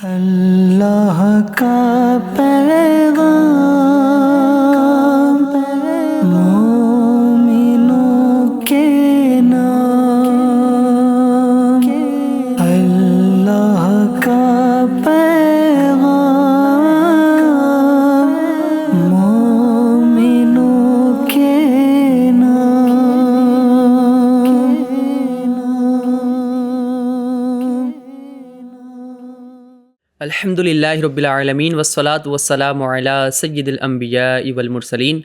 اللہ کا پیغام مومنوں کے نام، اللہ کا پیغام مومنوں کے الحمدللہ رب العالمین والصلاة والسلام علی سید الانبیاء والمرسلین،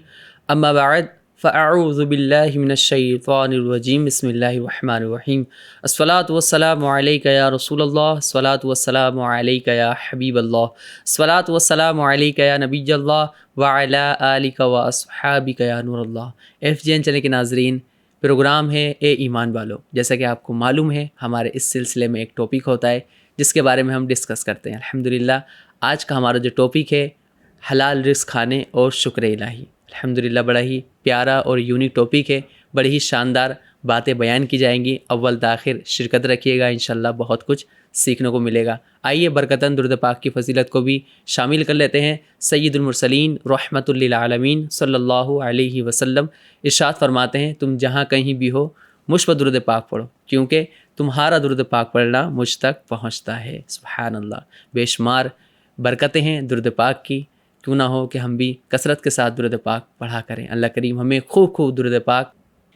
اما بعد فاعوذ باللہ من الشیطان الرجیم، بسم اللہ الرحمن الرحیم۔ الصلاة والسلام علیک یا رسول اللہ، الصلاة والسلام علیک یا حبیب اللہ، الصلاة والسلام علیک یا نبی اللہ وعلی آلک واصحابک یا نور اللہ۔ FGN چینل کے ناظرین، پروگرام ہے اے ایمان والو۔ جیسا کہ آپ کو معلوم ہے، ہمارے اس سلسلے میں ایک ٹاپک ہوتا ہے جس کے بارے میں ہم ڈسکس کرتے ہیں۔ الحمدللہ آج کا ہمارا جو ٹاپک ہے حلال رزق کھانے اور شکر الہی۔ الحمدللہ بڑا ہی پیارا اور یونیک ٹاپک ہے، بڑی ہی شاندار باتیں بیان کی جائیں گی۔ اول تاخیر شرکت رکھیے گا، انشاءاللہ بہت کچھ سیکھنے کو ملے گا۔ آئیے برکتاً درود پاک کی فضیلت کو بھی شامل کر لیتے ہیں۔ سید المرسلین رحمۃ للعالمین صلی اللہ علیہ وسلم ارشاد فرماتے ہیں، تم جہاں کہیں بھی ہو مجھ پر درود پاک پڑھو، کیونکہ تمہارا درود پاک پڑھنا مجھ تک پہنچتا ہے۔ سبحان اللہ، بے شمار برکتیں ہیں درود پاک کی، کیوں نہ ہو کہ ہم بھی کثرت کے ساتھ درود پاک پڑھا کریں۔ اللہ کریم ہمیں خوب خوب درود پاک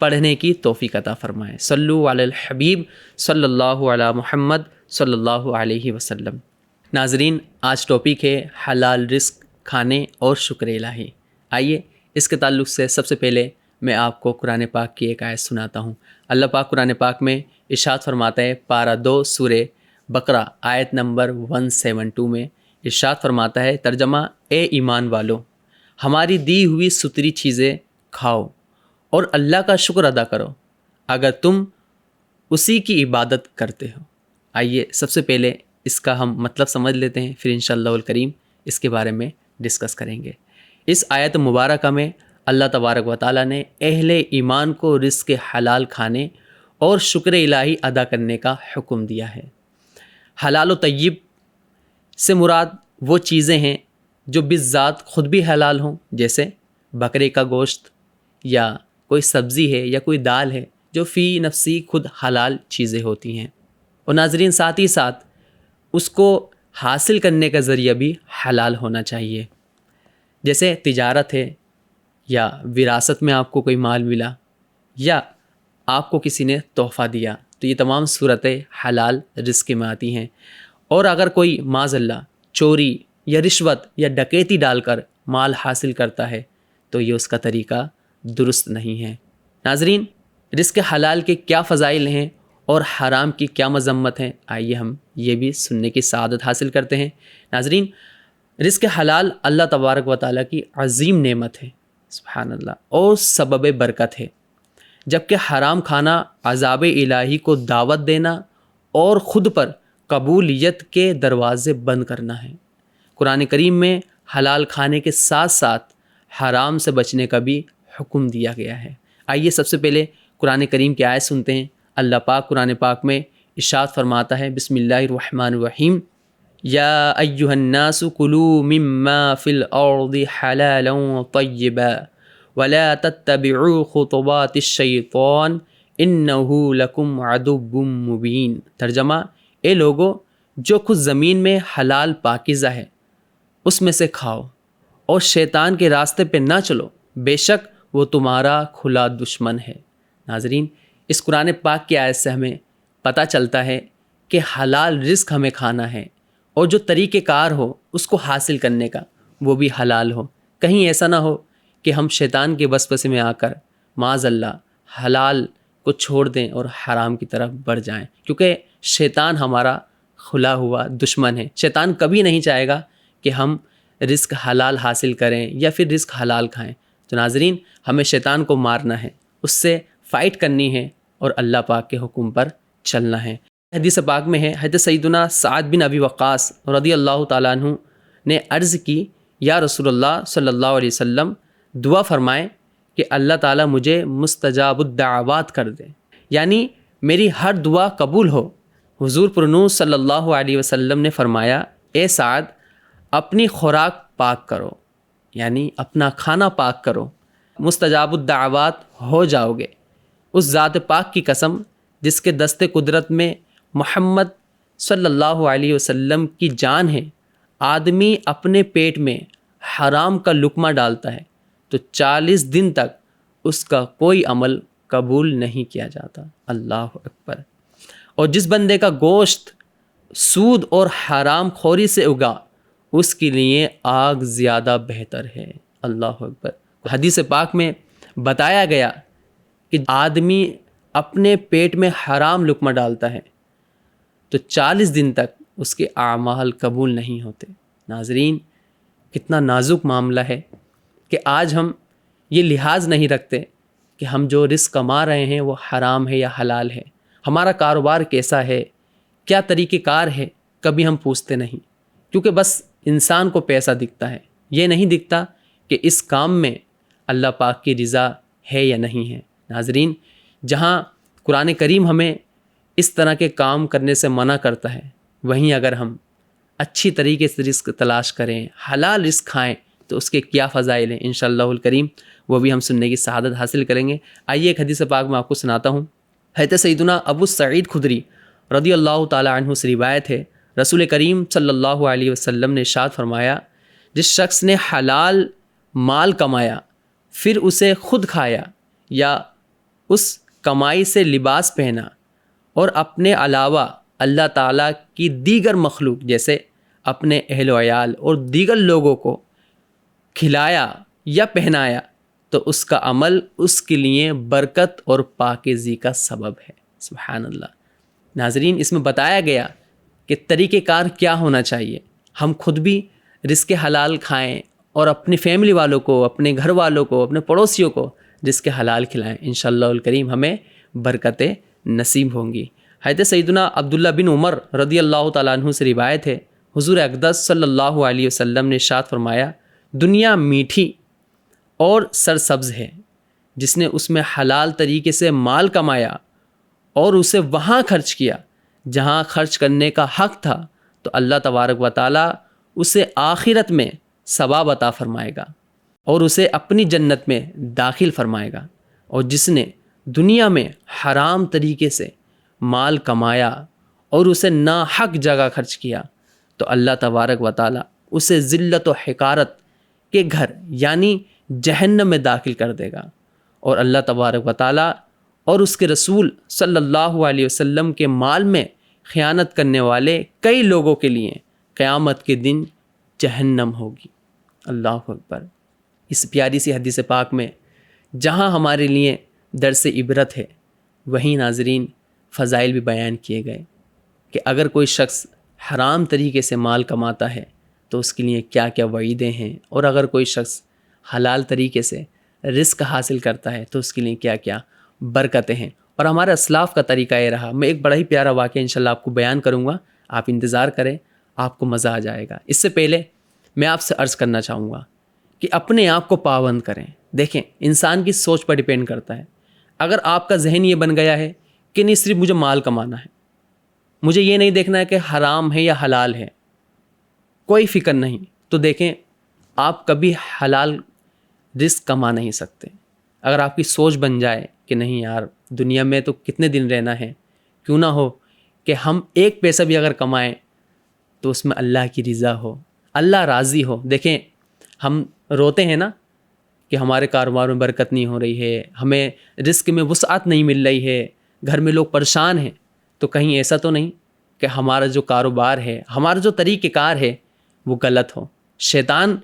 پڑھنے کی توفیق عطا فرمائے۔ صلو علی الحبیب صلی اللہ علی محمد صلی اللہ علیہ وسلم۔ ناظرین، آج ٹاپک ہے حلال رزق کھانے اور شکر الہی۔ آئیے اس کے تعلق سے سب سے پہلے میں آپ کو قرآن پاک کی ایک آیت سناتا ہوں۔ اللہ پاک قرآن پاک میں ارشاد فرماتا ہے، پارہ 2 سورہ بقرہ آیت نمبر 172 میں ارشاد فرماتا ہے، ترجمہ: اے ایمان والو، ہماری دی ہوئی ستری چیزیں کھاؤ اور اللہ کا شکر ادا کرو اگر تم اسی کی عبادت کرتے ہو۔ آئیے سب سے پہلے اس کا ہم مطلب سمجھ لیتے ہیں، پھر انشاءاللہ الکریم اس کے بارے میں ڈسکس کریں گے۔ اس آیت مبارکہ میں اللہ تبارک و تعالیٰ نے اہل ایمان کو رزق حلال کھانے اور شکر الہی ادا کرنے کا حکم دیا ہے۔ حلال و طیب سے مراد وہ چیزیں ہیں جو بالذات خود بھی حلال ہوں، جیسے بکرے کا گوشت یا کوئی سبزی ہے یا کوئی دال ہے، جو فی نفسی خود حلال چیزیں ہوتی ہیں۔ اور ناظرین، ساتھ ہی ساتھ اس کو حاصل کرنے کا ذریعہ بھی حلال ہونا چاہیے، جیسے تجارت ہے یا وراثت میں آپ کو کوئی مال ملا یا آپ کو کسی نے تحفہ دیا، تو یہ تمام صورتیں حلال رزق میں آتی ہیں۔ اور اگر کوئی معاذ اللہ چوری یا رشوت یا ڈکیتی ڈال کر مال حاصل کرتا ہے تو یہ اس کا طریقہ درست نہیں ہے۔ ناظرین، رزق حلال کے کیا فضائل ہیں اور حرام کی کیا مذمت ہیں، آئیے ہم یہ بھی سننے کی سعادت حاصل کرتے ہیں۔ ناظرین، رزق حلال اللہ تبارک و تعالیٰ کی عظیم نعمت ہے، سبحان اللہ، اور سبب برکت ہے، جبکہ حرام کھانا عذاب الہی کو دعوت دینا اور خود پر قبولیت کے دروازے بند کرنا ہے۔ قرآن کریم میں حلال کھانے کے ساتھ ساتھ حرام سے بچنے کا بھی حکم دیا گیا ہے۔ آئیے سب سے پہلے قرآن کریم کی آیت سنتے ہیں۔ اللہ پاک قرآن پاک میں ارشاد فرماتا ہے، بسم اللہ الرحمن الرحیم، یا ایھا الناس کلوا مما فی الارض حلالا طیبا ولا تتبعوا خطوات الشیطان انہ لکم عدو مبین۔ ترجمہ: اے لوگو، جو کچھ زمین میں حلال پاکیزہ ہے اس میں سے کھاؤ اور شیطان کے راستے پہ نہ چلو، بے شک وہ تمہارا کھلا دشمن ہے۔ ناظرین، اس قرآن پاک کی آیت سے ہمیں پتہ چلتا ہے کہ حلال رزق ہمیں کھانا ہے، اور جو طریقہ کار ہو اس کو حاصل کرنے کا وہ بھی حلال ہو۔ کہیں ایسا نہ ہو کہ ہم شیطان کے وسوسے میں آ کر معاذ اللہ حلال کو چھوڑ دیں اور حرام کی طرف بڑھ جائیں، کیونکہ شیطان ہمارا کھلا ہوا دشمن ہے۔ شیطان کبھی نہیں چاہے گا کہ ہم رزق حلال حاصل کریں یا پھر رزق حلال کھائیں۔ تو ناظرین، ہمیں شیطان کو مارنا ہے، اس سے فائٹ کرنی ہے اور اللہ پاک کے حکم پر چلنا ہے۔ حدیث پاک میں ہے، حضرت سیدنا سعد بن ابی وقاص رضی اللہ تعالیٰ عنہ نے عرض کی، یا رسول اللہ صلی اللہ علیہ وسلم، دعا فرمائیں کہ اللہ تعالیٰ مجھے مستجاب الدعوات کر دے، یعنی میری ہر دعا قبول ہو۔ حضور پرنور صلی اللہ علیہ وسلم نے فرمایا، اے سعد اپنی خوراک پاک کرو، یعنی اپنا کھانا پاک کرو، مستجاب الدعوات ہو جاؤ گے۔ اس ذات پاک کی قسم جس کے دست قدرت میں محمد صلی اللہ علیہ وسلم کی جان ہے، آدمی اپنے پیٹ میں حرام کا لقمہ ڈالتا ہے تو 40 دن تک اس کا کوئی عمل قبول نہیں کیا جاتا۔ اللہ اکبر۔ اور جس بندے کا گوشت سود اور حرام خوری سے اگا، اس کے لیے آگ زیادہ بہتر ہے۔ اللہ اکبر۔ حدیث پاک میں بتایا گیا کہ آدمی اپنے پیٹ میں حرام لقمہ ڈالتا ہے تو 40 دن تک اس کے اعمال قبول نہیں ہوتے۔ ناظرین، کتنا نازک معاملہ ہے کہ آج ہم یہ لحاظ نہیں رکھتے کہ ہم جو رزق کما رہے ہیں وہ حرام ہے یا حلال ہے، ہمارا کاروبار کیسا ہے، کیا طریقہ کار ہے، کبھی ہم پوچھتے نہیں، کیونکہ بس انسان کو پیسہ دکھتا ہے، یہ نہیں دکھتا کہ اس کام میں اللہ پاک کی رضا ہے یا نہیں ہے۔ ناظرین، جہاں قرآن کریم ہمیں اس طرح کے کام کرنے سے منع کرتا ہے، وہیں اگر ہم اچھی طریقے سے رزق تلاش کریں، حلال رزق کھائیں تو اس کے کیا فضائل ہیں، انشاءاللہ الکریم وہ بھی ہم سننے کی سعادت حاصل کریں گے۔ آئیے ایک حدیث پاک میں آپ کو سناتا ہوں۔ حضرت سیدنا ابو سعید خدری رضی اللہ تعالی عنہ سے روایت ہے، رسول کریم صلی اللہ علیہ وسلم نے ارشاد فرمایا، جس شخص نے حلال مال کمایا پھر اسے خود کھایا یا اس کمائی سے لباس پہنا اور اپنے علاوہ اللہ تعالیٰ کی دیگر مخلوق جیسے اپنے اہل و عیال اور دیگر لوگوں کو کھلایا یا پہنایا تو اس کا عمل اس کے لیے برکت اور پاکیزگی کا سبب ہے۔ سبحان اللہ۔ ناظرین، اس میں بتایا گیا کہ طریقہ کار کیا ہونا چاہیے، ہم خود بھی رزق حلال کھائیں اور اپنی فیملی والوں کو، اپنے گھر والوں کو، اپنے پڑوسیوں کو رزق حلال کھلائیں، انشاءاللہ الکریم ہمیں برکتیں نصیب ہوں گی۔ حضرت سیدنا عبداللہ بن عمر رضی اللہ تعالیٰ عنہ سے روایت ہے، حضور اقدس صلی اللہ علیہ وسلم نے ارشاد فرمایا، دنیا میٹھی اور سرسبز ہے، جس نے اس میں حلال طریقے سے مال کمایا اور اسے وہاں خرچ کیا جہاں خرچ کرنے کا حق تھا تو اللہ تبارک و تعالیٰ اسے آخرت میں ثواب عطا فرمائے گا اور اسے اپنی جنت میں داخل فرمائے گا۔ اور جس نے دنیا میں حرام طریقے سے مال کمایا اور اسے ناحق جگہ خرچ کیا تو اللہ تبارک و تعالیٰ اسے ذلت و حقارت کے گھر یعنی جہنم میں داخل کر دے گا، اور اللہ تبارک و تعالیٰ اور اس کے رسول صلی اللہ علیہ وسلم کے مال میں خیانت کرنے والے کئی لوگوں کے لیے قیامت کے دن جہنم ہوگی۔ اللہ اکبر۔ اس پیاری سی حدیث پاک میں جہاں ہمارے لیے درس عبرت ہے، وہیں ناظرین فضائل بھی بیان کیے گئے کہ اگر کوئی شخص حرام طریقے سے مال کماتا ہے تو اس کے لیے کیا کیا وعیدیں ہیں، اور اگر کوئی شخص حلال طریقے سے رزق حاصل کرتا ہے تو اس کے لیے کیا کیا برکتیں ہیں۔ اور ہمارے اسلاف کا طریقہ یہ رہا۔ میں ایک بڑا ہی پیارا واقعہ انشاءاللہ آپ کو بیان کروں گا، آپ انتظار کریں، آپ کو مزہ آ جائے گا۔ اس سے پہلے میں آپ سے عرض کرنا چاہوں گا کہ اپنے آپ کو پابند کریں۔ دیکھیں، انسان کی سوچ پر ڈیپینڈ کرتا ہے۔ اگر آپ کا ذہن یہ بن گیا ہے کہ نہیں صرف مجھے مال کمانا ہے، مجھے یہ نہیں دیکھنا ہے کہ حرام ہے یا حلال ہے، کوئی فکر نہیں، تو دیکھیں آپ کبھی حلال رزق کما نہیں سکتے۔ اگر آپ کی سوچ بن جائے کہ نہیں یار، دنیا میں تو کتنے دن رہنا ہے، کیوں نہ ہو کہ ہم ایک پیسہ بھی اگر کمائیں تو اس میں اللہ کی رضا ہو، اللہ راضی ہو۔ دیکھیں، ہم روتے ہیں نا کہ ہمارے کاروبار میں برکت نہیں ہو رہی ہے، ہمیں رزق میں وسعت نہیں مل رہی ہے، گھر میں لوگ پریشان ہیں، تو کہیں ایسا تو نہیں کہ ہمارا جو کاروبار ہے، ہمارا جو طریقہ کار ہے وہ غلط ہو، شیطان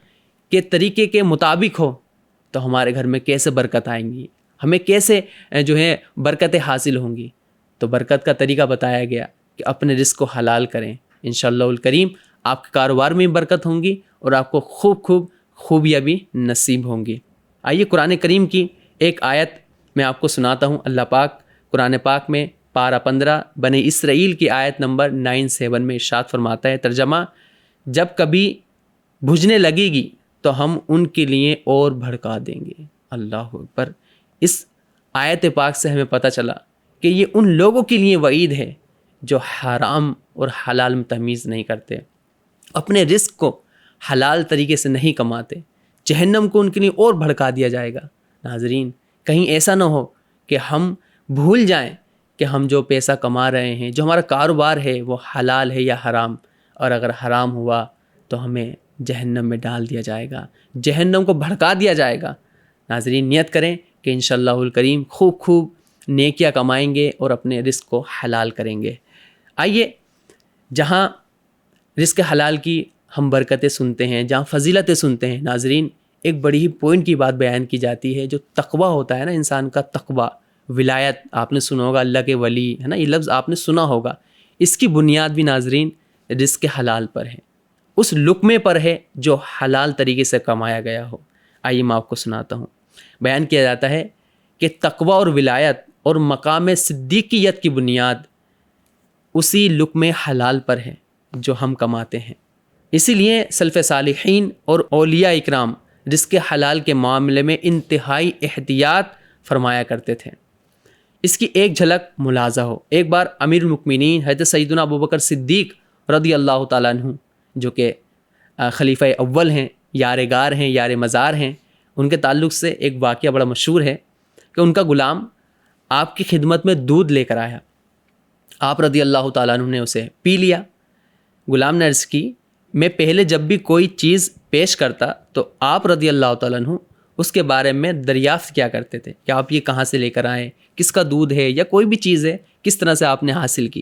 کے طریقے کے مطابق ہو، تو ہمارے گھر میں کیسے برکت آئیں گی، ہمیں کیسے جو ہے برکتیں حاصل ہوں گی۔ تو برکت کا طریقہ بتایا گیا کہ اپنے رزق کو حلال کریں، انشاءاللہ الکریم آپ کے کاروبار میں برکت ہوں گی اور آپ کو خوبیاں بھی نصیب ہوں گی۔ آئیے قرآن کریم کی ایک آیت میں آپ کو سناتا ہوں۔ اللہ پاک قرآن پاک میں پارہ 15 بنی اسرائیل کی آیت نمبر 97 میں ارشاد فرماتا ہے، ترجمہ، جب کبھی بجھنے لگے گی تو ہم ان کے لیے اور بھڑکا دیں گے۔ اللہ اکبر۔ اس آیت پاک سے ہمیں پتہ چلا کہ یہ ان لوگوں کے لیے وعید ہے جو حرام اور حلال میں تمیز نہیں کرتے۔ اپنے رزق کو حلال طریقے سے نہیں کماتے، جہنم کو ان کے لیے اور بھڑکا دیا جائے گا۔ ناظرین، کہیں ایسا نہ ہو کہ ہم بھول جائیں کہ ہم جو پیسہ کما رہے ہیں، جو ہمارا کاروبار ہے، وہ حلال ہے یا حرام، اور اگر حرام ہوا تو ہمیں جہنم میں ڈال دیا جائے گا، جہنم کو بھڑکا دیا جائے گا۔ ناظرین، نیت کریں کہ انشاءاللہ الکریم خوب نیکیاں کمائیں گے اور اپنے رزق کو حلال کریں گے۔ آئیے، جہاں رزق حلال کی ہم برکتیں سنتے ہیں، جہاں فضیلتیں سنتے ہیں، ناظرین ایک بڑی ہی پوائنٹ کی بات بیان کی جاتی ہے، جو تقوی ہوتا ہے نا انسان کا، تقوی، ولایت، آپ نے سنا ہوگا اللہ کے ولی ہے نا، یہ لفظ آپ نے سنا ہوگا، اس کی بنیاد بھی ناظرین رزق حلال پر ہے، اس لقمے پر ہے جو حلال طریقے سے کمایا گیا ہو۔ آئیے میں آپ کو سناتا ہوں۔ بیان کیا جاتا ہے کہ تقوی اور ولایت اور مقام صدیقیت کی بنیاد اسی لقمے حلال پر ہے جو ہم کماتے ہیں۔ اسی لیے سلف صالحین اور اولیاء اکرام رزق حلال کے معاملے میں انتہائی احتیاط فرمایا کرتے تھے۔ اس کی ایک جھلک ملاحظہ ہو، ایک بار امیر المؤمنین حضرت سیدنا ابوبکر صدیق رضی اللہ تعالیٰ عنہ، جو کہ خلیفہ اول ہیں، یار غار ہیں، یار مزار ہیں، ان کے تعلق سے ایک واقعہ بڑا مشہور ہے کہ ان کا غلام آپ کی خدمت میں دودھ لے کر آیا، آپ رضی اللہ تعالیٰ عنہ نے اسے پی لیا۔ غلام نے عرض کی، میں پہلے جب بھی کوئی چیز پیش کرتا تو آپ رضی اللہ تعالیٰ عنہ اس کے بارے میں دریافت کیا کرتے تھے کہ آپ یہ کہاں سے لے کر آئے، کس کا دودھ ہے، یا کوئی بھی چیز ہے کس طرح سے آپ نے حاصل کی،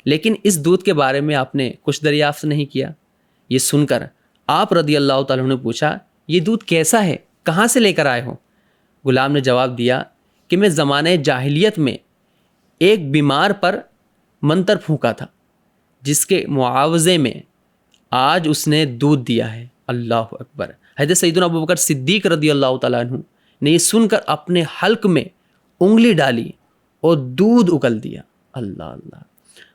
لیکن اس دودھ کے بارے میں آپ نے کچھ دریافت نہیں کیا۔ یہ سن کر آپ رضی اللہ تعالیٰ عنہ نے پوچھا، یہ دودھ کیسا ہے، کہاں سے لے کر آئے ہو؟ غلام نے جواب دیا کہ میں زمانہ جاہلیت میں ایک بیمار پر منتر پھونکا تھا، جس کے معاوضے میں آج اس نے دودھ دیا ہے۔ اللہ اکبر۔ حضرت سیدنا ابوبکر صدیق رضی اللہ تعالیٰ عنہ نے یہ سن کر اپنے حلق میں انگلی ڈالی اور دودھ اگل دیا۔ اللہ۔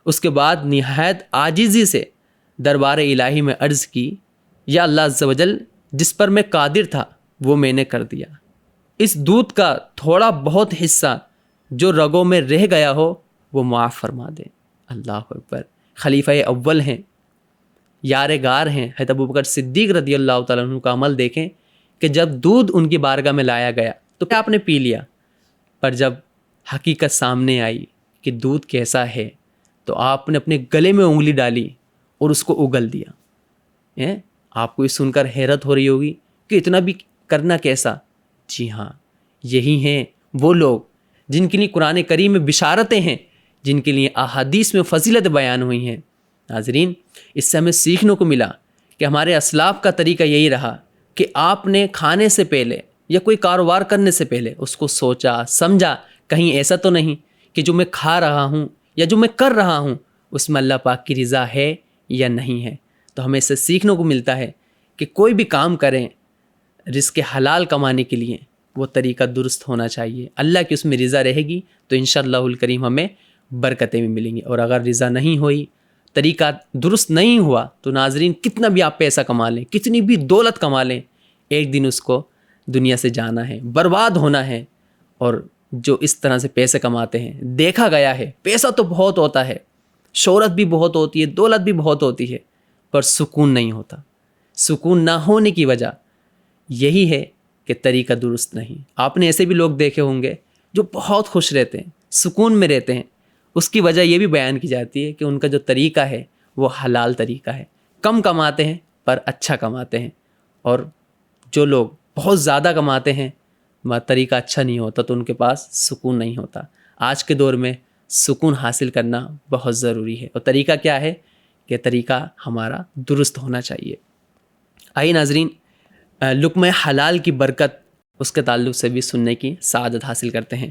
اس کے بعد نہایت عاجزی سے دربار الہی میں عرض کی، یا اللہ عز و جل، جس پر میں قادر تھا وہ میں نے کر دیا، اس دودھ کا تھوڑا بہت حصہ جو رگوں میں رہ گیا ہو وہ معاف فرما دے۔ اللہ اکبر۔ خلیفہ اول ہیں، یار غار ہیں، حضرت ابوبکر صدیق رضی اللہ تعالیٰ عنہ کا عمل دیکھیں کہ جب دودھ ان کی بارگاہ میں لایا گیا تو کیا آپ نے پی لیا، پر جب حقیقت سامنے آئی کہ دودھ کیسا ہے تو آپ نے اپنے گلے میں انگلی ڈالی اور اس کو اگل دیا۔ آپ کو یہ سن کر حیرت ہو رہی ہوگی کہ اتنا بھی کرنا کیسا؟ جی ہاں، یہی ہیں وہ لوگ جن کے لیے قرآن کریم میں بشارتیں ہیں، جن کے لیے احادیث میں فضیلت بیان ہوئی ہیں۔ ناظرین، اس سے ہمیں سیکھنے کو ملا کہ ہمارے اسلاف کا طریقہ یہی رہا کہ آپ نے کھانے سے پہلے یا کوئی کاروبار کرنے سے پہلے اس کو سوچا سمجھا، کہیں ایسا تو نہیں کہ جو میں کھا رہا ہوں یا جو میں کر رہا ہوں اس میں اللہ پاک کی رضا ہے یا نہیں ہے۔ تو ہمیں اس سے سیکھنے کو ملتا ہے کہ کوئی بھی کام کریں رزق حلال کمانے کے لیے وہ طریقہ درست ہونا چاہیے، اللہ کی اس میں رضا رہے گی تو انشاءاللہ الکریم ہمیں برکتیں بھی ملیں گی، اور اگر رضا نہیں ہوئی، طریقہ درست نہیں ہوا، تو ناظرین کتنا بھی آپ پیسہ کما لیں، کتنی بھی دولت کما لیں، ایک دن اس کو دنیا سے جانا ہے، برباد ہونا ہے۔ اور جو اس طرح سے پیسے کماتے ہیں، دیکھا گیا ہے پیسہ تو بہت ہوتا ہے، شہرت بھی بہت ہوتی ہے، دولت بھی بہت ہوتی ہے، پر سکون نہیں ہوتا۔ سکون نہ ہونے کی وجہ یہی ہے کہ طریقہ درست نہیں۔ آپ نے ایسے بھی لوگ دیکھے ہوں گے جو بہت خوش رہتے ہیں، سکون میں رہتے ہیں، اس کی وجہ یہ بھی بیان کی جاتی ہے کہ ان کا جو طریقہ ہے وہ حلال طریقہ ہے، کم کماتے ہیں پر اچھا کماتے ہیں، اور جو لوگ بہت زیادہ کماتے ہیں طریقہ اچھا نہیں ہوتا تو ان کے پاس سکون نہیں ہوتا۔ آج کے دور میں سکون حاصل کرنا بہت ضروری ہے، اور طریقہ کیا ہے کہ طریقہ ہمارا درست ہونا چاہیے۔ آئیے ناظرین، لقمہ حلال کی برکت، اس کے تعلق سے بھی سننے کی سعادت حاصل کرتے ہیں۔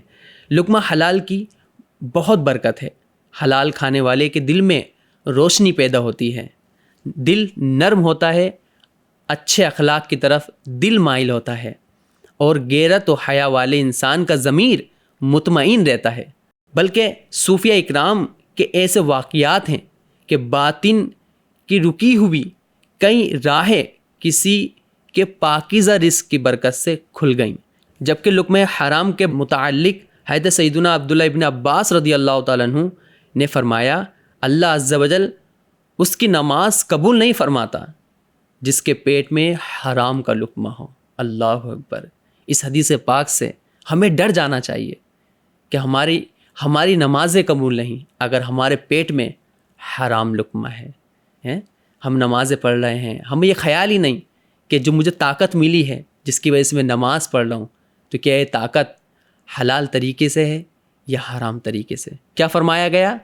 لقمہ حلال کی بہت برکت ہے، حلال کھانے والے کے دل میں روشنی پیدا ہوتی ہے، دل نرم ہوتا ہے، اچھے اخلاق کی طرف دل مائل ہوتا ہے، اور غیرت و حیا والے انسان کا ضمیر مطمئن رہتا ہے۔ بلکہ صوفیہ اکرام کے ایسے واقعات ہیں کہ باطن کی رکی ہوئی کئی راہیں کسی کے پاکیزہ رزق کی برکت سے کھل گئیں، جبکہ لقمہ حرام کے متعلق حضرت سیدنا عبداللہ ابن عباس رضی اللہ تعالیٰ عنہ نے فرمایا، اللہ عز و جل اس کی نماز قبول نہیں فرماتا جس کے پیٹ میں حرام کا لقمہ ہو۔ اللہ اکبر۔ اس حدیث پاک سے ہمیں ڈر جانا چاہیے کہ ہماری نمازیں قبول نہیں اگر ہمارے پیٹ میں حرام لقمہ ہے۔ ہم نمازیں پڑھ رہے ہیں، ہمیں یہ خیال ہی نہیں کہ جو مجھے طاقت ملی ہے جس کی وجہ سے میں نماز پڑھ رہا ہوں، تو کیا یہ طاقت حلال طریقے سے ہے یا حرام طریقے سے؟ کیا فرمایا گیا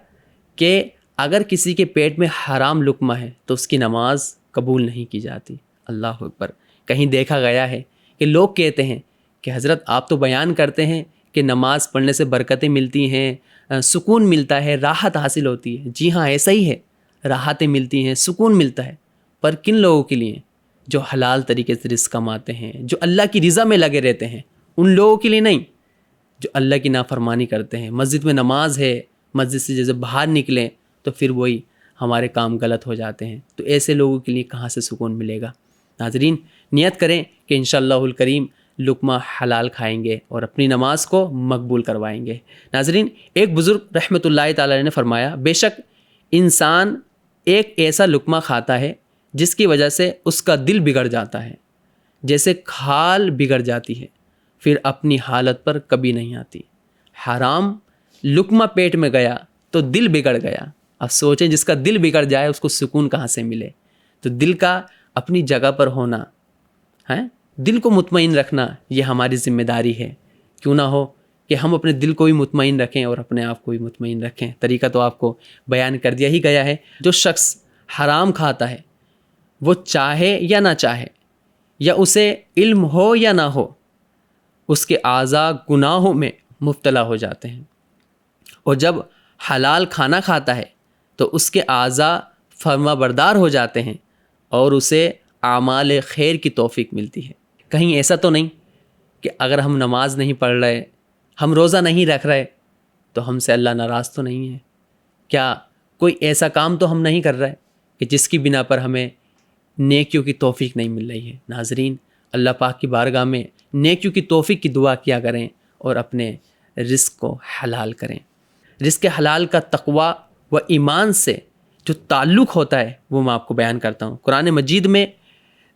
کہ اگر کسی کے پیٹ میں حرام لقمہ ہے تو اس کی نماز قبول نہیں کی جاتی۔ اللہ اکبر۔ کہیں دیکھا گیا ہے کہ لوگ کہتے ہیں کہ حضرت آپ تو بیان کرتے ہیں کہ نماز پڑھنے سے برکتیں ملتی ہیں، سکون ملتا ہے، راحت حاصل ہوتی ہے۔ جی ہاں، ایسا ہی ہے، راحتیں ملتی ہیں، سکون ملتا ہے، پر کن لوگوں کے لیے؟ جو حلال طریقے سے رزق کماتے ہیں، جو اللہ کی رضا میں لگے رہتے ہیں، ان لوگوں کے لیے نہیں جو اللہ کی نافرمانی کرتے ہیں۔ مسجد میں نماز ہے، مسجد سے جیسے باہر نکلیں تو پھر وہی ہمارے کام غلط ہو جاتے ہیں، تو ایسے لوگوں کے لیے کہاں سے سکون ملے گا؟ ناظرین، نیت کریں کہ انشاءاللہ الکریم لقمہ حلال کھائیں گے اور اپنی نماز کو مقبول کروائیں گے۔ ناظرین، ایک بزرگ رحمۃ اللہ تعالی علیہ نے فرمایا، بے شک انسان ایک ایسا لقمہ کھاتا ہے جس کی وجہ سے اس کا دل بگڑ جاتا ہے، جیسے کھال بگڑ جاتی ہے، پھر اپنی حالت پر کبھی نہیں آتی۔ حرام لقمہ پیٹ میں گیا تو دل بگڑ گیا۔ اب سوچیں، جس کا دل بگڑ جائے اس کو سکون کہاں سے ملے؟ تو دل کا اپنی جگہ پر ہونا ہے، دل کو مطمئن رکھنا، یہ ہماری ذمہ داری ہے۔ کیوں نہ ہو کہ ہم اپنے دل کو بھی مطمئن رکھیں اور اپنے آپ کو بھی مطمئن رکھیں۔ طریقہ تو آپ کو بیان کر دیا ہی گیا ہے۔ جو شخص حرام کھاتا ہے وہ چاہے یا نہ چاہے، یا اسے علم ہو یا نہ ہو، اس کے اعضاء گناہوں میں مبتلا ہو جاتے ہیں، اور جب حلال کھانا کھاتا ہے تو اس کے اعضاء فرما بردار ہو جاتے ہیں اور اسے اعمال خیر کی توفیق ملتی ہے۔ کہیں ایسا تو نہیں کہ اگر ہم نماز نہیں پڑھ رہے، ہم روزہ نہیں رکھ رہے تو ہم سے اللہ ناراض تو نہیں ہے؟ کیا کوئی ایسا کام تو ہم نہیں کر رہے کہ جس کی بنا پر ہمیں نیکیوں کی توفیق نہیں مل رہی ہے؟ ناظرین، اللہ پاک کی بارگاہ میں نیکیوں کی توفیق کی دعا کیا کریں اور اپنے رزق کو حلال کریں۔ رزق حلال کا تقوی و ایمان سے جو تعلق ہوتا ہے وہ میں آپ کو بیان کرتا ہوں۔ قرآن مجید میں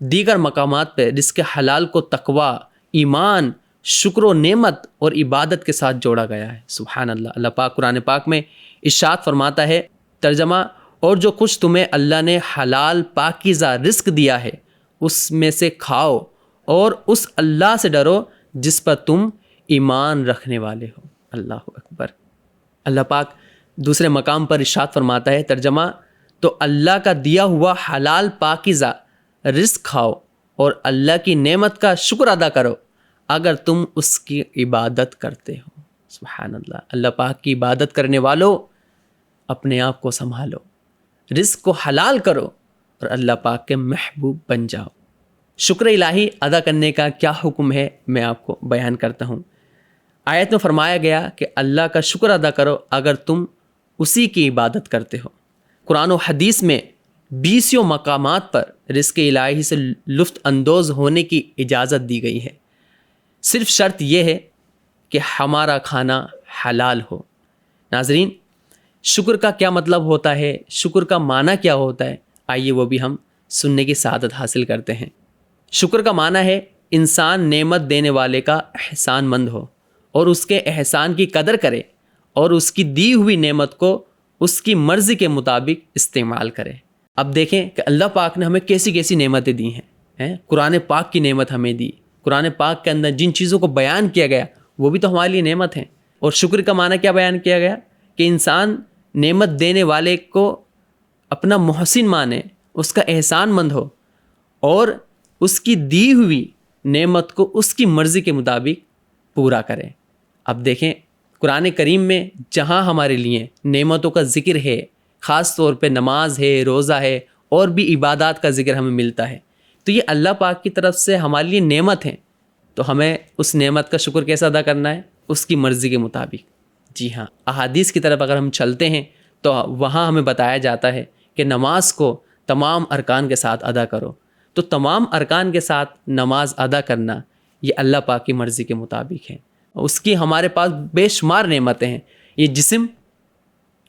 دیگر مقامات پہ رزق حلال کو تقوی، ایمان، شکر و نعمت اور عبادت کے ساتھ جوڑا گیا ہے۔ سبحان اللہ۔ اللہ پاک قرآن پاک میں ارشاد فرماتا ہے، ترجمہ، اور جو کچھ تمہیں اللہ نے حلال پاکیزہ رزق دیا ہے اس میں سے کھاؤ اور اس اللہ سے ڈرو جس پر تم ایمان رکھنے والے ہو۔ اللہ اکبر۔ اللہ پاک دوسرے مقام پر ارشاد فرماتا ہے، ترجمہ، تو اللہ کا دیا ہوا حلال پاکیزہ رزق کھاؤ اور اللہ کی نعمت کا شکر ادا کرو اگر تم اس کی عبادت کرتے ہو۔ سبحان اللہ۔ اللہ پاک کی عبادت کرنے والوں، اپنے آپ کو سنبھالو، رزق کو حلال کرو اور اللہ پاک کے محبوب بن جاؤ۔ شکر الہی ادا کرنے کا کیا حکم ہے میں آپ کو بیان کرتا ہوں۔ آیت میں فرمایا گیا کہ اللہ کا شکر ادا کرو اگر تم اسی کی عبادت کرتے ہو۔ قرآن و حدیث میں 20 مقامات پر رزق الہی سے لطف اندوز ہونے کی اجازت دی گئی ہے، صرف شرط یہ ہے کہ ہمارا کھانا حلال ہو۔ ناظرین، شکر کا کیا مطلب ہوتا ہے، شکر کا معنی کیا ہوتا ہے، آئیے وہ بھی ہم سننے کی سعادت حاصل کرتے ہیں۔ شکر کا معنی ہے انسان نعمت دینے والے کا احسان مند ہو اور اس کے احسان کی قدر کرے اور اس کی دی ہوئی نعمت کو اس کی مرضی کے مطابق استعمال کرے۔ اب دیکھیں کہ اللہ پاک نے ہمیں کیسی کیسی نعمتیں دی ہیں۔ قرآن پاک کی نعمت ہمیں دی، قرآن پاک کے اندر جن چیزوں کو بیان کیا گیا وہ بھی تو ہمارے لیے نعمت ہیں۔ اور شکر کا معنی کیا بیان کیا گیا کہ انسان نعمت دینے والے کو اپنا محسن مانے، اس کا احسان مند ہو اور اس کی دی ہوئی نعمت کو اس کی مرضی کے مطابق پورا کرے۔ اب دیکھیں قرآن کریم میں جہاں ہمارے لیے نعمتوں کا ذکر ہے، خاص طور پہ نماز ہے، روزہ ہے اور بھی عبادات کا ذکر ہمیں ملتا ہے، تو یہ اللہ پاک کی طرف سے ہمارے لیے نعمت ہیں، تو ہمیں اس نعمت کا شکر کیسے ادا کرنا ہے؟ اس کی مرضی کے مطابق۔ جی ہاں، احادیث کی طرف اگر ہم چلتے ہیں تو وہاں ہمیں بتایا جاتا ہے کہ نماز کو تمام ارکان کے ساتھ ادا کرو، تو تمام ارکان کے ساتھ نماز ادا کرنا یہ اللہ پاک کی مرضی کے مطابق ہے۔ اس کی ہمارے پاس بے شمار نعمتیں ہیں، یہ جسم،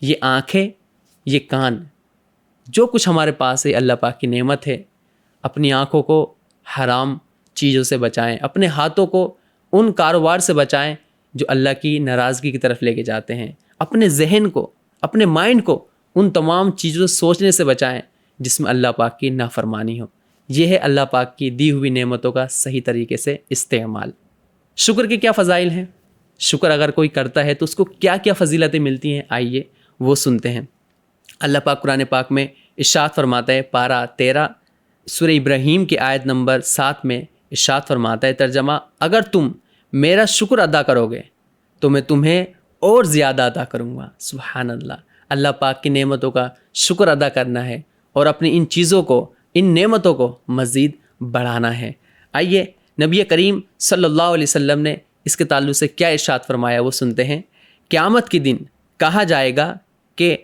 یہ آنکھیں، یہ کان، جو کچھ ہمارے پاس ہے اللہ پاک کی نعمت ہے. اپنی آنکھوں کو حرام چیزوں سے بچائیں، اپنے ہاتھوں کو ان کاروبار سے بچائیں جو اللہ کی ناراضگی کی طرف لے کے جاتے ہیں، اپنے ذہن کو، اپنے مائنڈ کو ان تمام چیزوں سے سوچنے سے بچائیں جس میں اللہ پاک کی نافرمانی ہو. یہ ہے اللہ پاک کی دی ہوئی نعمتوں کا صحیح طریقے سے استعمال. شکر کے کیا فضائل ہیں؟ شکر اگر کوئی کرتا ہے تو اس کو کیا کیا فضیلتیں ملتی ہیں، آئیے وہ سنتے ہیں. اللہ پاک قرآن پاک میں ارشاد فرماتا ہے، پارہ 13 سورہ ابراہیم کی آیت نمبر 7 میں ارشاد فرماتا ہے، ترجمہ: اگر تم میرا شکر ادا کرو گے تو میں تمہیں اور زیادہ ادا کروں گا. سبحان اللہ. اللہ پاک کی نعمتوں کا شکر ادا کرنا ہے اور اپنی ان چیزوں کو، ان نعمتوں کو مزید بڑھانا ہے. آئیے نبی کریم صلی اللہ علیہ وسلم نے اس کے تعلق سے کیا ارشاد فرمایا وہ سنتے ہیں. قیامت کے دن کہا جائے گا کہ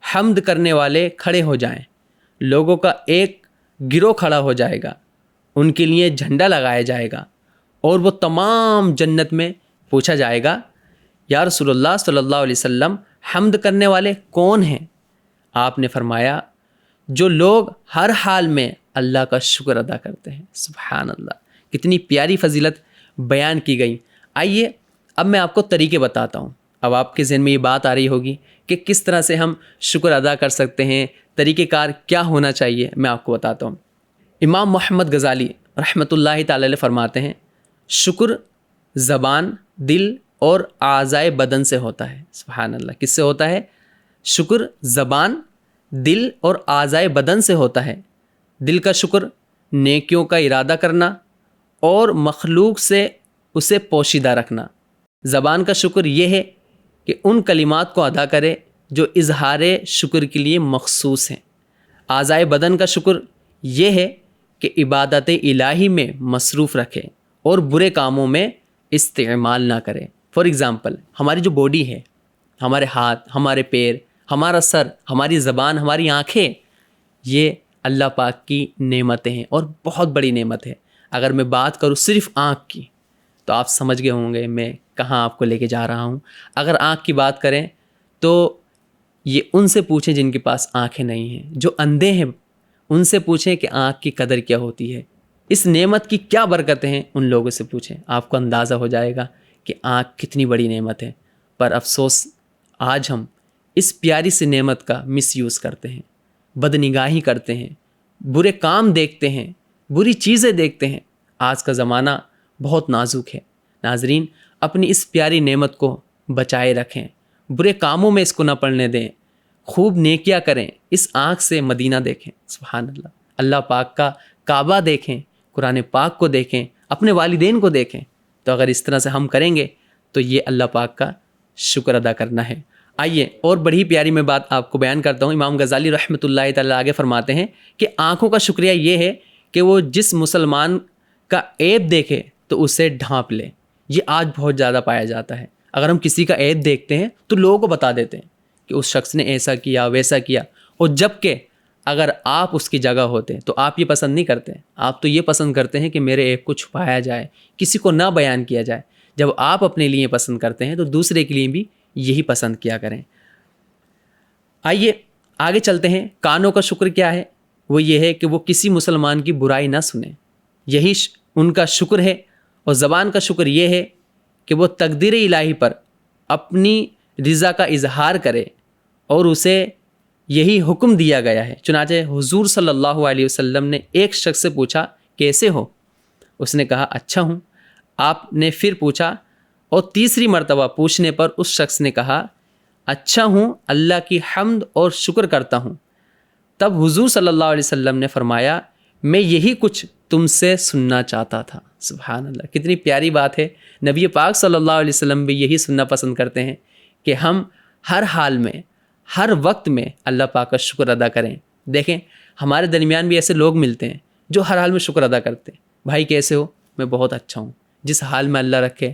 حمد کرنے والے کھڑے ہو جائیں. لوگوں کا ایک گروہ کھڑا ہو جائے گا، ان کے لیے جھنڈا لگایا جائے گا اور وہ تمام جنت میں پوچھا جائے گا، یا رسول اللہ صلی اللہ علیہ وسلم حمد کرنے والے کون ہیں؟ آپ نے فرمایا، جو لوگ ہر حال میں اللہ کا شکر ادا کرتے ہیں. سبحان اللہ. کتنی پیاری فضیلت بیان کی گئی. آئیے اب میں آپ کو طریقے بتاتا ہوں. اب آپ کے ذہن میں یہ بات آ رہی ہوگی کہ کس طرح سے ہم شکر ادا کر سکتے ہیں، طریقہ کار کیا ہونا چاہیے. میں آپ کو بتاتا ہوں. امام محمد غزالی رحمۃ اللہ تعالی علیہ فرماتے ہیں، شکر زبان، دل اور اعضائے بدن سے ہوتا ہے. سبحان اللہ. کس سے ہوتا ہے؟ شکر زبان، دل اور اعضائے بدن سے ہوتا ہے. دل کا شکر نیکیوں کا ارادہ کرنا اور مخلوق سے اسے پوشیدہ رکھنا. زبان کا شکر یہ ہے کہ ان کلمات کو ادا کرے جو اظہار شکر کے لیے مخصوص ہیں. اعضائے بدن کا شکر یہ ہے کہ عبادت الہی میں مصروف رکھے اور برے کاموں میں استعمال نہ کرے. فار ایگزامپل، ہماری جو باڈی ہے، ہمارے ہاتھ، ہمارے پیر، ہمارا سر، ہماری زبان، ہماری آنکھیں، یہ اللہ پاک کی نعمتیں ہیں اور بہت بڑی نعمت ہے. اگر میں بات کروں صرف آنکھ کی تو آپ سمجھ گئے ہوں گے میں کہاں آپ کو لے کے جا رہا ہوں. اگر آنکھ کی بات کریں تو یہ ان سے پوچھیں جن کے پاس آنکھیں نہیں ہیں، جو اندھے ہیں ان سے پوچھیں کہ آنکھ کی قدر کیا ہوتی ہے، اس نعمت کی کیا برکتیں ہیں، ان لوگوں سے پوچھیں. آپ کو اندازہ ہو جائے گا کہ آنکھ کتنی بڑی نعمت ہے. پر افسوس آج ہم اس پیاری سی نعمت کا مس یوز کرتے ہیں، بدنگاہی کرتے ہیں، برے کام دیکھتے ہیں، بری چیزیں دیکھتے ہیں. آج کا زمانہ بہت نازک ہے. ناظرین، اپنی اس پیاری نعمت کو بچائے رکھیں، برے کاموں میں اس کو نہ پڑنے دیں، خوب نیکیاں کریں. اس آنکھ سے مدینہ دیکھیں. سبحان اللہ. اللہ پاک کا کعبہ دیکھیں، قرآن پاک کو دیکھیں، اپنے والدین کو دیکھیں. تو اگر اس طرح سے ہم کریں گے تو یہ اللہ پاک کا شکر ادا کرنا ہے. آئیے اور بڑی پیاری میں بات آپ کو بیان کرتا ہوں. امام غزالی رحمۃ اللہ تعالی آگے فرماتے ہیں کہ آنکھوں کا شکریہ یہ ہے کہ وہ جس مسلمان کا عیب دیکھے تو اسے ڈھانپ لے. یہ آج بہت زیادہ پایا جاتا ہے. اگر ہم کسی کا عیب دیکھتے ہیں تو لوگوں کو بتا دیتے ہیں کہ اس شخص نے ایسا کیا، ویسا کیا، اور جب کہ اگر آپ اس کی جگہ ہوتے تو آپ یہ پسند نہیں کرتے. آپ تو یہ پسند کرتے ہیں کہ میرے عیب کو چھپایا جائے، کسی کو نہ بیان کیا جائے. جب آپ اپنے لیے پسند کرتے ہیں تو دوسرے کے لیے بھی یہی پسند کیا کریں. آئیے آگے چلتے ہیں. کانوں کا شکر کیا ہے؟ وہ یہ ہے کہ وہ کسی مسلمان کی برائی نہ سنیں، یہی ان کا شکر ہے. اور زبان کا شکر یہ ہے کہ وہ تقدیر الہی پر اپنی رضا کا اظہار کرے اور اسے یہی حکم دیا گیا ہے. چنانچہ حضور صلی اللہ علیہ وسلم نے ایک شخص سے پوچھا، کیسے ہو؟ اس نے کہا، اچھا ہوں. آپ نے پھر پوچھا اور تیسری مرتبہ پوچھنے پر اس شخص نے کہا، اچھا ہوں، اللہ کی حمد اور شکر کرتا ہوں. تب حضور صلی اللہ علیہ وسلم نے فرمایا، میں یہی کچھ تم سے سننا چاہتا تھا. سبحان اللہ. کتنی پیاری بات ہے. نبی پاک صلی اللہ علیہ وسلم بھی یہی سننا پسند کرتے ہیں کہ ہم ہر حال میں، ہر وقت میں اللہ پاک کا شکر ادا کریں. دیکھیں ہمارے درمیان بھی ایسے لوگ ملتے ہیں جو ہر حال میں شکر ادا کرتے ہیں. بھائی کیسے ہو؟ میں بہت اچھا ہوں. جس حال میں اللہ رکھے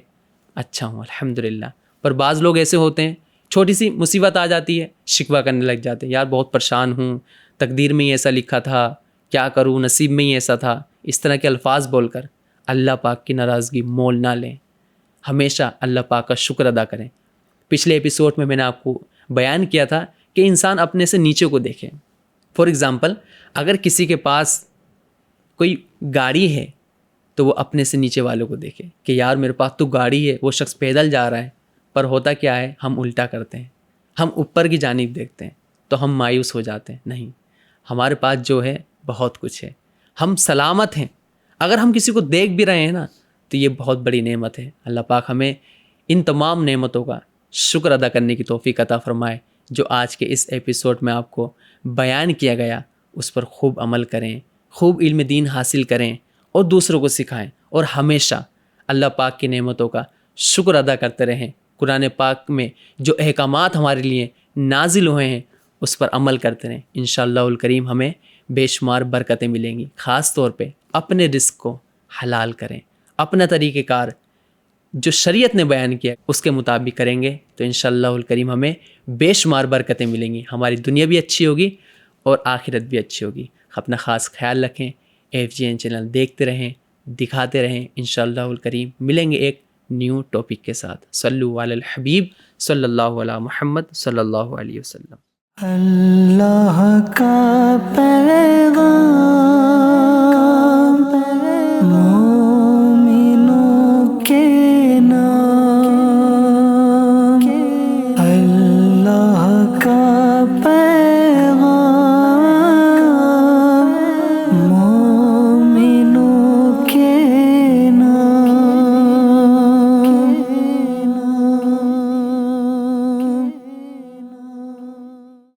اچھا ہوں الحمدللہ. پر بعض لوگ ایسے ہوتے ہیں، چھوٹی سی مصیبت آ جاتی ہے شکوہ کرنے لگ جاتے ہیں، یار بہت پریشان ہوں، تقدیر میں ہی ایسا لکھا تھا، کیا کروں، نصیب میں ہی ایسا تھا. اس طرح کے الفاظ بول کر اللہ پاک کی ناراضگی مول نہ لیں. ہمیشہ اللہ پاک کا شکر ادا کریں. پچھلے ایپیسوڈ میں نے آپ کو بیان کیا تھا کہ انسان اپنے سے نیچے کو دیکھے. فار ایگزامپل اگر کسی کے پاس کوئی گاڑی ہے تو وہ اپنے سے نیچے والوں کو دیکھے کہ یار میرے پاس تو گاڑی ہے، وہ شخص پیدل جا رہا ہے، پر ہوتا کیا ہے ہم الٹا کرتے ہیں، ہم اوپر کی جانب دیکھتے ہیں تو ہم مایوس ہو جاتے ہیں. نہیں، ہمارے پاس جو ہے بہت کچھ ہے، ہم سلامت ہیں. اگر ہم کسی کو دیکھ بھی رہے ہیں نا تو یہ بہت بڑی نعمت ہے. اللہ پاک ہمیں ان تمام نعمتوں کا شکر ادا کرنے کی توفیق عطا فرمائے. جو آج کے اس ایپیسوڈ میں آپ کو بیان کیا گیا اس پر خوب عمل کریں، خوب علم دین حاصل کریں اور دوسروں کو سکھائیں، اور ہمیشہ اللہ پاک کی نعمتوں کا شکر ادا کرتے رہیں. قرآن پاک میں جو احکامات ہمارے لیے نازل ہوئے ہیں اس پر عمل کرتے رہیں. انشاءاللہ الکریم ہمیں بے شمار برکتیں ملیں گی. خاص طور پہ اپنے رزق کو حلال کریں، اپنا طریقہ کار جو شریعت نے بیان کیا اس کے مطابق کریں گے تو انشاءاللہ الکریم ہمیں بے شمار برکتیں ملیں گی. ہماری دنیا بھی اچھی ہوگی اور آخرت بھی اچھی ہوگی. اپنا خاص خیال رکھیں. FGN چینل دیکھتے رہیں، دکھاتے رہیں. انشاءاللہ الکریم ملیں گے ایک نیو ٹاپک کے ساتھ. صلو علی الحبیب صلی اللہ علی محمد صلی اللہ علیہ وسلم. اللہ کا پیغام